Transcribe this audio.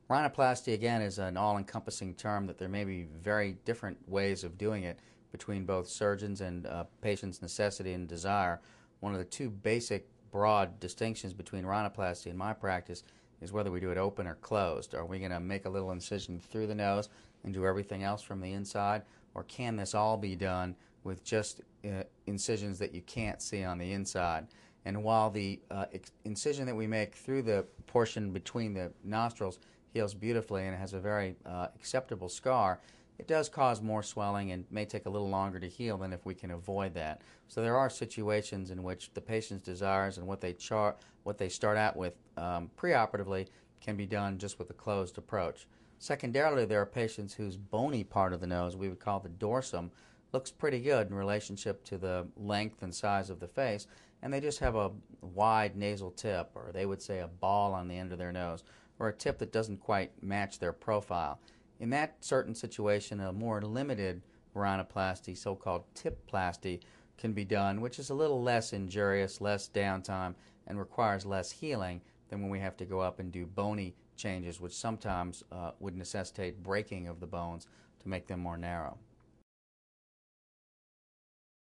Rhinoplasty, again, is an all-encompassing term that there may be very different ways of doing it between both surgeons and patients' necessity and desire. One of the two basic broad distinctions between rhinoplasty and my practice is whether we do it open or closed. Are we going to make a little incision through the nose and do everything else from the inside, or can this all be done with just incisions that you can't see on the inside? And while the incision that we make through the portion between the nostrils heals beautifully and has a very acceptable scar, it does cause more swelling and may take a little longer to heal than if we can avoid that. So there are situations in which the patient's desires and what they start out with preoperatively can be done just with a closed approach. Secondarily, there are patients whose bony part of the nose, we would call the dorsum, looks pretty good in relationship to the length and size of the face, and they just have a wide nasal tip, or they would say a ball on the end of their nose, or a tip that doesn't quite match their profile. In that certain situation, a more limited rhinoplasty, so-called tip-plasty, can be done, which is a little less injurious, less downtime, and requires less healing than when we have to go up and do bony changes, which sometimes would necessitate breaking of the bones to make them more narrow.